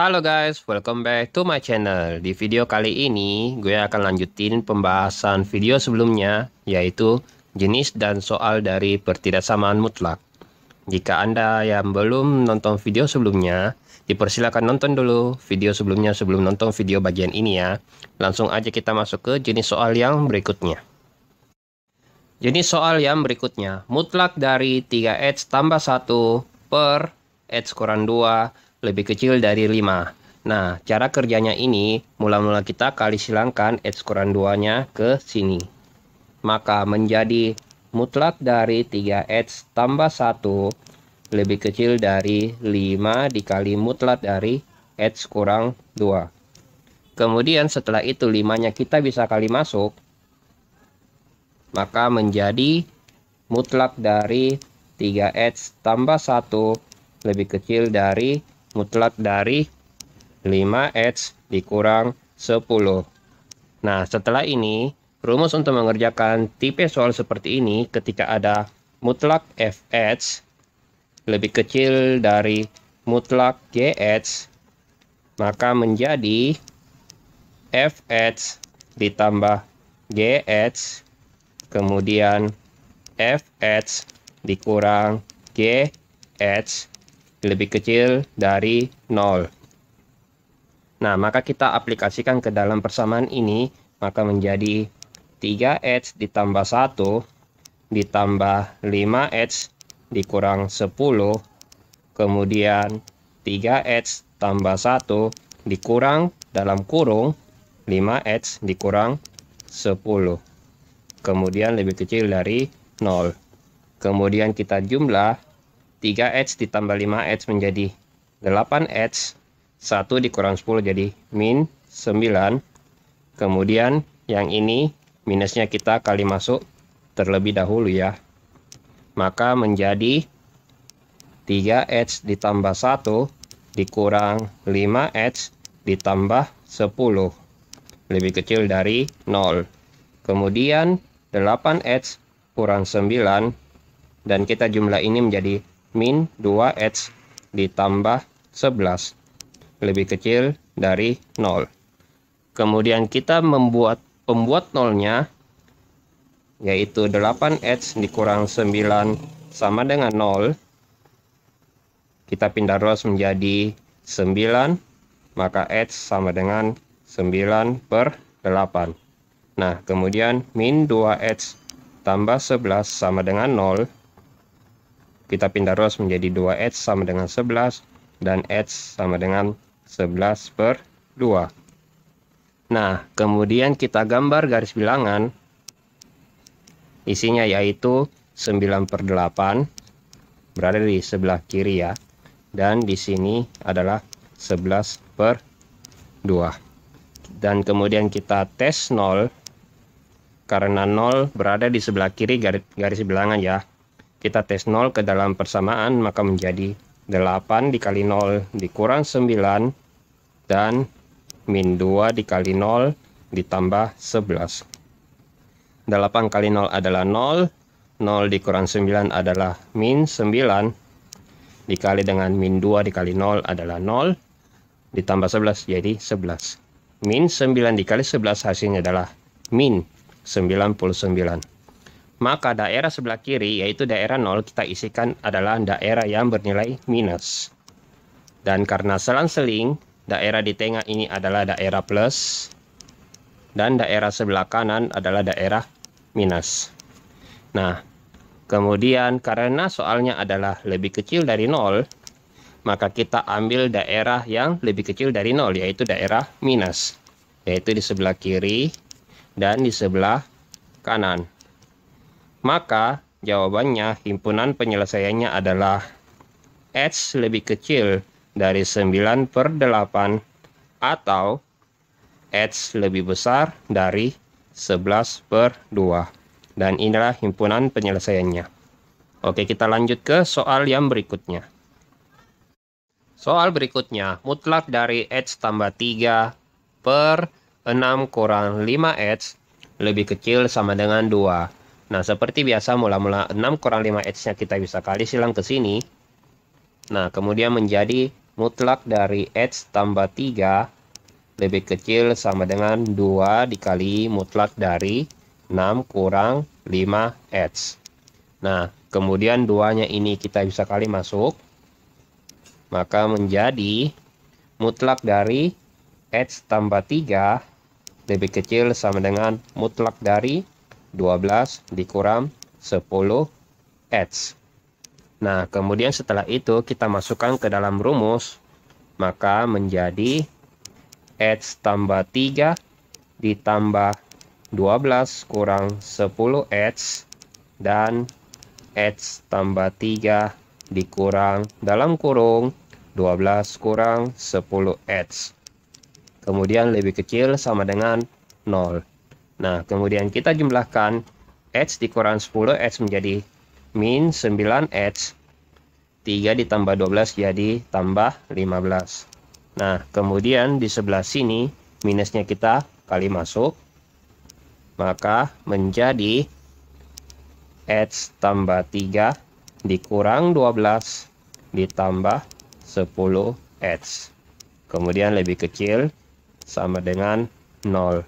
Halo guys, welcome back to my channel. Di video kali ini, gue akan lanjutin pembahasan video sebelumnya, yaitu jenis dan soal dari pertidaksamaan mutlak. Jika Anda yang belum nonton video sebelumnya, dipersilakan nonton dulu video sebelumnya sebelum nonton video bagian ini ya. Langsung aja kita masuk ke jenis soal yang berikutnya. Jenis soal yang berikutnya, mutlak dari 3x tambah 1 per x kurang 2 lebih kecil dari 5. Nah, cara kerjanya ini, mula-mula kita kali silangkan x kurang 2-nya ke sini. Maka menjadi mutlak dari 3x tambah 1 lebih kecil dari 5 dikali mutlak dari x kurang 2. Kemudian setelah itu 5-nya kita bisa kali masuk, maka menjadi mutlak dari 3x tambah 1 lebih kecil dari mutlak dari 5x dikurang 10. Nah, setelah ini, rumus untuk mengerjakan tipe soal seperti ini ketika ada mutlak fx lebih kecil dari mutlak gx, maka menjadi fx ditambah gx, kemudian fx dikurang gx lebih kecil dari 0. Nah, maka kita aplikasikan ke dalam persamaan ini, maka menjadi 3x ditambah 1 ditambah 5x dikurang 10, kemudian 3x tambah 1 dikurang dalam kurung 5x dikurang 10. Kemudian lebih kecil dari 0. Kemudian kita jumlah 3x ditambah 5x menjadi 8x, 1 dikurang 10 jadi min 9. Kemudian yang ini minusnya kita kali masuk terlebih dahulu ya. Maka menjadi 3x ditambah 1 dikurang 5x ditambah 10 lebih kecil dari 0. Kemudian 8x kurang 9, dan kita jumlah ini menjadi min 2x ditambah 11 lebih kecil dari 0. Kemudian kita membuat pembuat nolnya, yaitu 8x dikurang 9 sama dengan 0. Kita pindah ruas menjadi 9, maka x sama dengan 9 per 8. Nah, kemudian min 2x tambah 11 sama dengan 0. Kita pindah ruas menjadi 2x sama dengan 11, dan x sama dengan 11 per 2. Nah, kemudian kita gambar garis bilangan. Isinya yaitu 9 per 8, berada di sebelah kiri ya. Dan di sini adalah 11 per 2. Dan kemudian kita tes 0, karena 0 berada di sebelah kiri garis bilangan ya. Kita tes 0 ke dalam persamaan, maka menjadi 8 dikali 0 dikurang 9, dan min 2 dikali 0 ditambah 11. 8 kali 0 adalah 0, 0 dikurang 9 adalah min 9, dikali dengan min 2 dikali 0 adalah 0, ditambah 11 jadi 11. Min 9 dikali 11 hasilnya adalah min 99. Maka daerah sebelah kiri, yaitu daerah 0, kita isikan adalah daerah yang bernilai minus. Dan karena selang-seling, daerah di tengah ini adalah daerah plus, dan daerah sebelah kanan adalah daerah minus. Nah, kemudian karena soalnya adalah lebih kecil dari 0, maka kita ambil daerah yang lebih kecil dari 0, yaitu daerah minus, yaitu di sebelah kiri dan di sebelah kanan. Maka jawabannya, himpunan penyelesaiannya adalah x lebih kecil dari 9 per 8 atau x lebih besar dari 11 per 2. Dan inilah himpunan penyelesaiannya. Oke, kita lanjut ke soal yang berikutnya. Soal berikutnya, mutlak dari x tambah 3 per 6 kurang 5x lebih kecil sama dengan 2. Nah, seperti biasa, mula-mula 6 kurang 5x-nya kita bisa kali silang ke sini. Nah, kemudian menjadi mutlak dari X tambah 3 lebih kecil sama dengan 2 dikali mutlak dari 6 kurang 5X. Nah, kemudian 2-nya ini kita bisa kali masuk. Maka menjadi mutlak dari X tambah 3 lebih kecil sama dengan mutlak dari 12 dikurang 10X. Nah, kemudian setelah itu kita masukkan ke dalam rumus. Maka menjadi X tambah 3 ditambah 12 kurang 10X dan X tambah 3 dikurang dalam kurung 12 kurang 10X. Kemudian lebih kecil sama dengan 0. Nah, kemudian kita jumlahkan X dikurang 10X menjadi min 9X. 3 ditambah 12 jadi tambah 15. Nah, kemudian di sebelah sini minusnya kita kali masuk. Maka menjadi X tambah 3 dikurang 12 ditambah 10X. Kemudian lebih kecil sama dengan 0.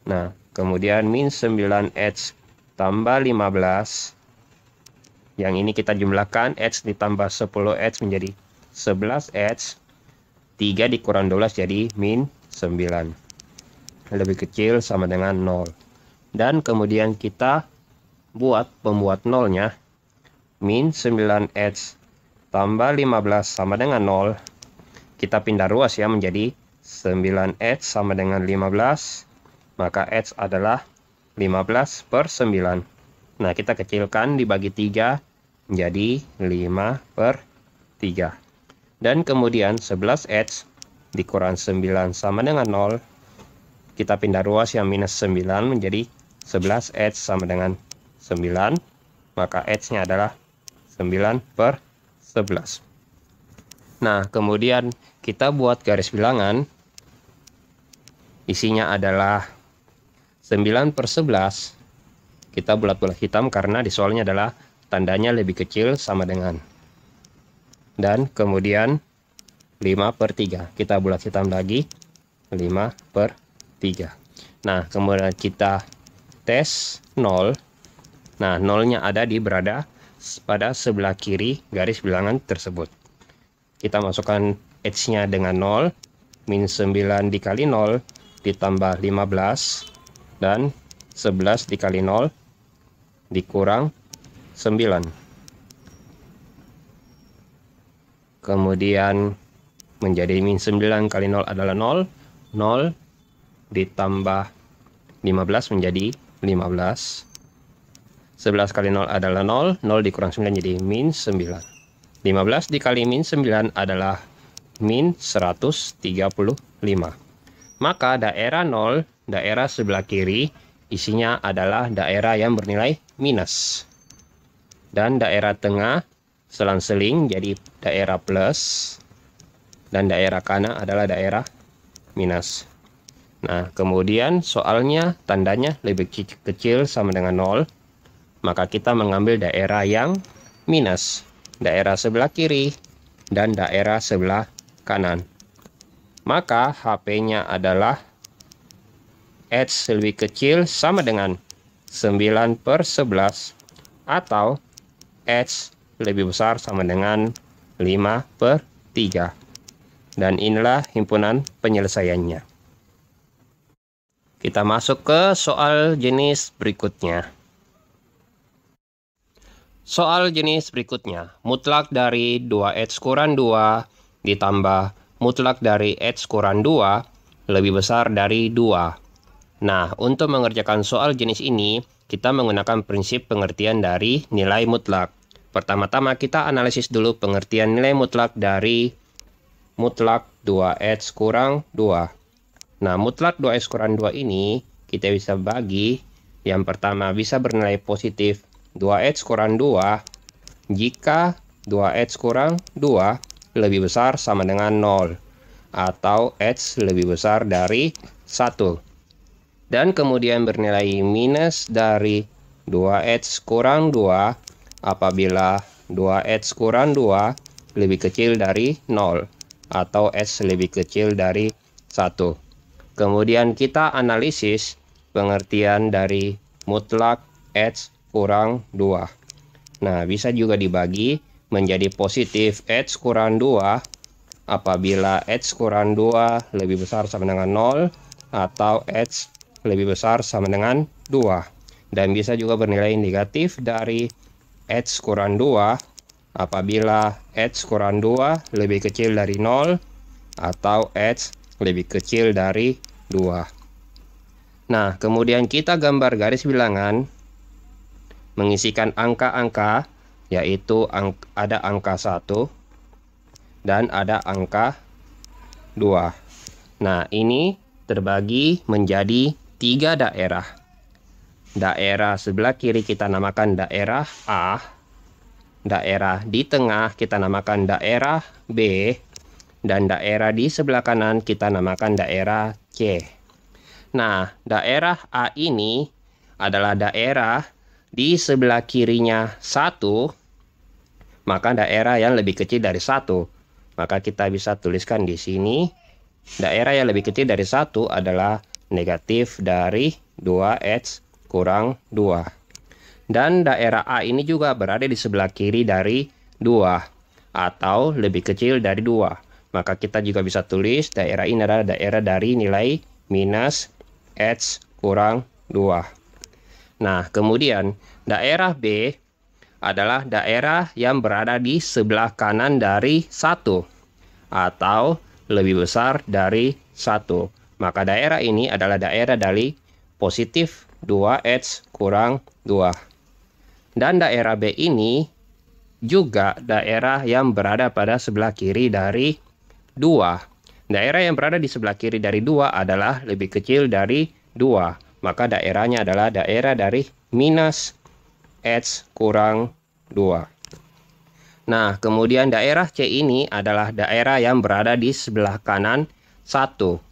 Nah, kemudian min 9X tambah 15. Yang ini kita jumlahkan, X ditambah 10X menjadi 11X. 3 dikurang 12 jadi min 9. Lebih kecil sama dengan 0. Dan kemudian kita buat pembuat nolnya. Min 9X tambah 15 sama dengan 0. Kita pindah ruas ya menjadi 9X sama dengan 15. Maka X adalah 15 per 9. Nah, kita kecilkan dibagi 3 menjadi 5 per 3. Dan kemudian 11X dikurang 9 sama dengan 0. Kita pindah ruas yang minus 9 menjadi 11X sama dengan 9. Maka X-nya adalah 9 per 11. Nah, kemudian kita buat garis bilangan. Isinya adalah 9 per 11. Kita bulat-bulat hitam karena di soalnya adalah tandanya lebih kecil sama dengan. Dan kemudian 5 per 3. Kita bulat hitam lagi. 5 per 3. Nah, kemudian kita tes 0. Nah, 0-nya ada berada pada sebelah kiri garis bilangan tersebut. Kita masukkan X-nya dengan 0. Min 9 dikali 0 ditambah 15. Dan 11 dikali 0 dikurang 9. Kemudian menjadi min 9 kali 0 adalah 0. 0 ditambah 15 menjadi 15. 11 kali 0 adalah 0. 0 dikurang 9 jadi min 9. 15 dikali min 9 adalah min 135. Maka daerah 0, daerah sebelah kiri, isinya adalah daerah yang bernilai minus. Dan daerah tengah selang-seling jadi daerah plus. Dan daerah kanan adalah daerah minus. Nah, kemudian soalnya tandanya lebih kecil sama dengan 0. Maka kita mengambil daerah yang minus. Daerah sebelah kiri dan daerah sebelah kanan. Maka HP-nya adalah X lebih kecil sama dengan 9 per 11 atau X lebih besar sama dengan 5 per 3. Dan inilah himpunan penyelesaiannya. Kita masuk ke soal jenis berikutnya. Soal jenis berikutnya, mutlak dari 2X kurang 2 ditambah mutlak dari X kurang 2 lebih besar dari 2. Nah, untuk mengerjakan soal jenis ini, kita menggunakan prinsip pengertian dari nilai mutlak. Pertama-tama kita analisis dulu pengertian nilai mutlak dari mutlak 2X kurang 2. Nah, mutlak 2X kurang 2 ini kita bisa bagi. Yang pertama bisa bernilai positif 2X kurang 2 jika 2X kurang 2 lebih besar sama dengan 0 atau X lebih besar dari 1. Dan kemudian bernilai minus dari 2X kurang 2 apabila 2X kurang 2 lebih kecil dari 0 atau X lebih kecil dari 1. Kemudian kita analisis pengertian dari mutlak X kurang 2. Nah, bisa juga dibagi menjadi positif X kurang 2 apabila X kurang 2 lebih besar sama dengan 0 atau X lebih besar sama dengan 2. Dan bisa juga bernilai negatif dari X kurang 2 apabila X kurang 2 lebih kecil dari 0 atau X lebih kecil dari 2. Nah, kemudian kita gambar garis bilangan mengisikan angka-angka, yaitu ada angka 1 dan ada angka 2. Nah, ini terbagi menjadi 3 daerah. Daerah sebelah kiri kita namakan daerah A, daerah di tengah kita namakan daerah B, dan daerah di sebelah kanan kita namakan daerah C. Nah, daerah A ini adalah daerah di sebelah kirinya 1, maka daerah yang lebih kecil dari 1. Maka kita bisa tuliskan di sini, daerah yang lebih kecil dari 1 adalah negatif dari 2X kurang 2. Dan daerah A ini juga berada di sebelah kiri dari 2, atau lebih kecil dari 2. Maka kita juga bisa tulis daerah ini adalah daerah dari nilai minus X kurang 2. Nah, kemudian daerah B adalah daerah yang berada di sebelah kanan dari 1 atau lebih besar dari 1. Maka daerah ini adalah daerah dari positif 2X kurang 2. Dan daerah B ini juga daerah yang berada pada sebelah kiri dari 2. Daerah yang berada di sebelah kiri dari 2 adalah lebih kecil dari 2. Maka daerahnya adalah daerah dari minus X kurang 2. Nah, kemudian daerah C ini adalah daerah yang berada di sebelah kanan 1.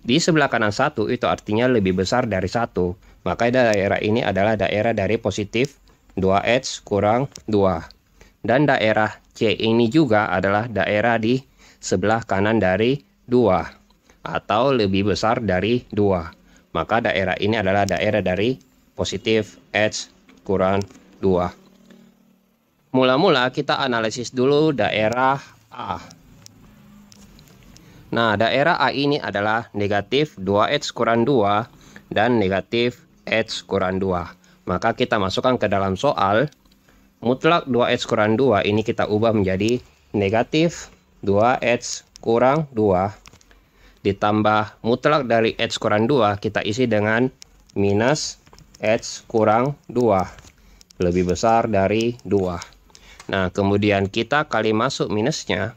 Di sebelah kanan 1 itu artinya lebih besar dari 1. Maka daerah ini adalah daerah dari positif 2X kurang 2. Dan daerah C ini juga adalah daerah di sebelah kanan dari 2 atau lebih besar dari 2. Maka daerah ini adalah daerah dari positif X kurang 2. Mula-mula kita analisis dulu daerah A. Nah, daerah A ini adalah negatif 2X kurang 2 dan negatif X kurang 2. Maka kita masukkan ke dalam soal, mutlak 2X kurang 2 ini kita ubah menjadi negatif 2X kurang 2 ditambah mutlak dari X kurang 2 kita isi dengan minus X kurang 2 lebih besar dari 2. Nah, kemudian kita kali masuk minusnya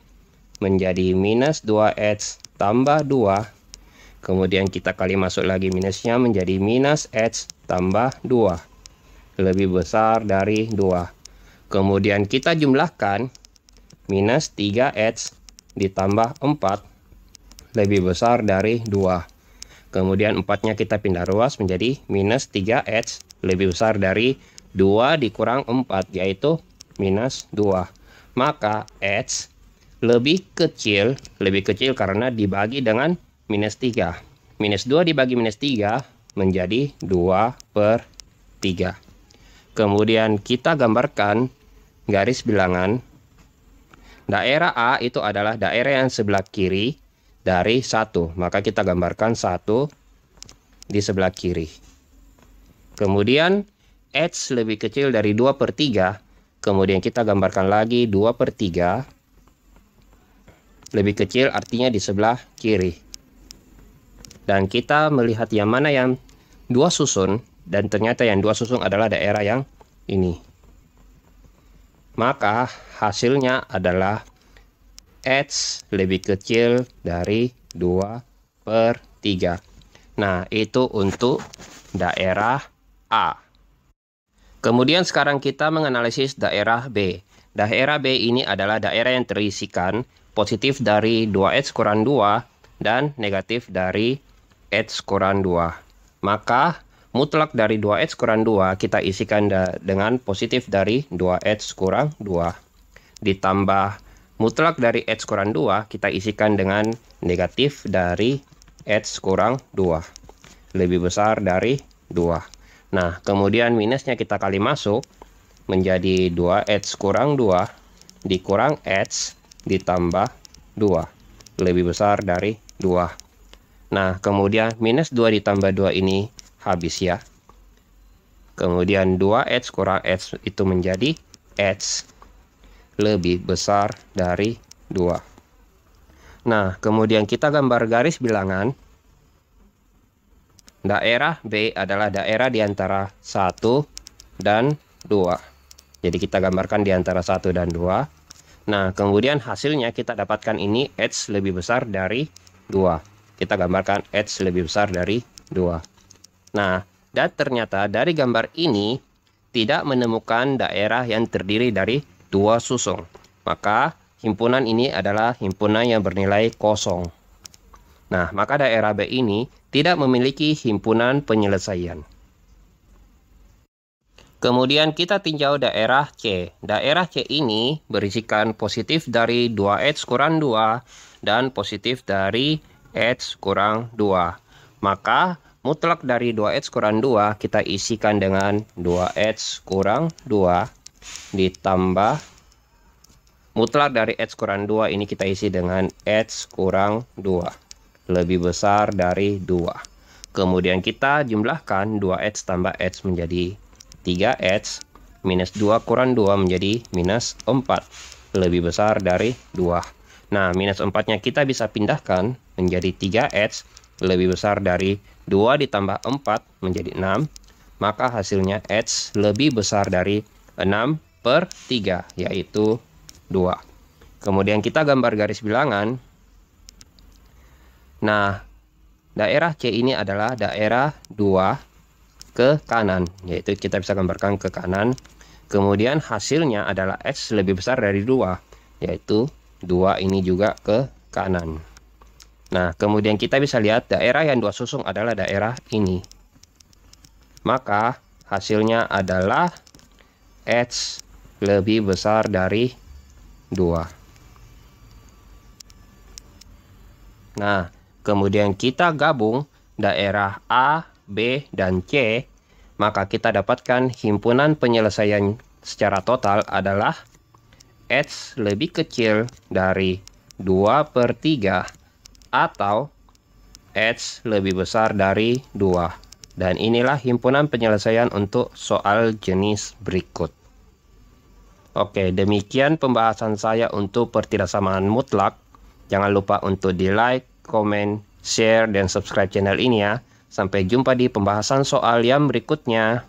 menjadi minus 2X tambah 2. Kemudian kita kali masuk lagi minusnya menjadi minus X tambah 2 lebih besar dari 2. Kemudian kita jumlahkan minus 3X ditambah 4 lebih besar dari 2. Kemudian 4-nya kita pindah ruas menjadi minus 3X lebih besar dari 2 dikurang 4, yaitu minus 2. Maka X lebih kecil karena dibagi dengan minus 3. Minus 2 dibagi minus 3 menjadi 2/3. Kemudian kita gambarkan garis bilangan. Daerah A itu adalah daerah yang sebelah kiri dari 1. Maka kita gambarkan 1 di sebelah kiri. Kemudian X lebih kecil dari 2/3. Kemudian kita gambarkan lagi 2/3. Lebih kecil artinya di sebelah kiri. Dan kita melihat yang mana yang 2 susun. Dan ternyata yang 2 susun adalah daerah yang ini. Maka hasilnya adalah X lebih kecil dari 2/3. Nah, itu untuk daerah A. Kemudian sekarang kita menganalisis daerah B. Daerah B ini adalah daerah yang terisikan positif dari 2X kurang 2 dan negatif dari X kurang 2. Maka mutlak dari 2X kurang 2 kita isikan dengan positif dari 2X kurang 2. Ditambah mutlak dari X kurang 2 kita isikan dengan negatif dari X kurang 2. Lebih besar dari 2. Nah, kemudian minusnya kita kali masuk menjadi 2X kurang 2 dikurang X ditambah 2. Lebih besar dari 2. Nah, kemudian minus 2 ditambah 2 ini habis ya. Kemudian 2X kurang X itu menjadi X lebih besar dari 2. Nah, kemudian kita gambar garis bilangan. Daerah B adalah daerah di antara 1 dan 2. Jadi kita gambarkan di antara 1 dan 2. Nah, kemudian hasilnya kita dapatkan ini X lebih besar dari 2. Kita gambarkan X lebih besar dari 2. Nah, dan ternyata dari gambar ini tidak menemukan daerah yang terdiri dari 2 susung. Maka himpunan ini adalah himpunan yang bernilai kosong. Nah, maka daerah B ini tidak memiliki himpunan penyelesaian. Kemudian kita tinjau daerah C. Daerah C ini berisikan positif dari 2X kurang 2 dan positif dari X kurang 2. Maka mutlak dari 2X kurang 2 kita isikan dengan 2X kurang 2 ditambah mutlak dari X kurang 2 ini kita isi dengan X kurang 2. Lebih besar dari 2. Kemudian kita jumlahkan 2X tambah X menjadi 3X. Minus 2 kurang 2 menjadi minus 4. Lebih besar dari 2. Nah, minus 4-nya kita bisa pindahkan menjadi 3X. Lebih besar dari 2 ditambah 4 menjadi 6. Maka hasilnya X lebih besar dari 6/3, yaitu 2. Kemudian kita gambar garis bilangan. Nah, daerah C ini adalah daerah 2 ke kanan, yaitu kita bisa gambarkan ke kanan. Kemudian hasilnya adalah X lebih besar dari 2, yaitu 2 ini juga ke kanan. Nah, kemudian kita bisa lihat daerah yang 2 susung adalah daerah ini. Maka hasilnya adalah X lebih besar dari 2. Nah, kemudian kita gabung daerah A, B, dan C, maka kita dapatkan himpunan penyelesaian secara total adalah X lebih kecil dari 2/3 atau X lebih besar dari 2. Dan inilah himpunan penyelesaian untuk soal jenis berikut. Oke, demikian pembahasan saya untuk pertidaksamaan mutlak. Jangan lupa untuk di like, komen, share, dan subscribe channel ini ya. Sampai jumpa di pembahasan soal yang berikutnya.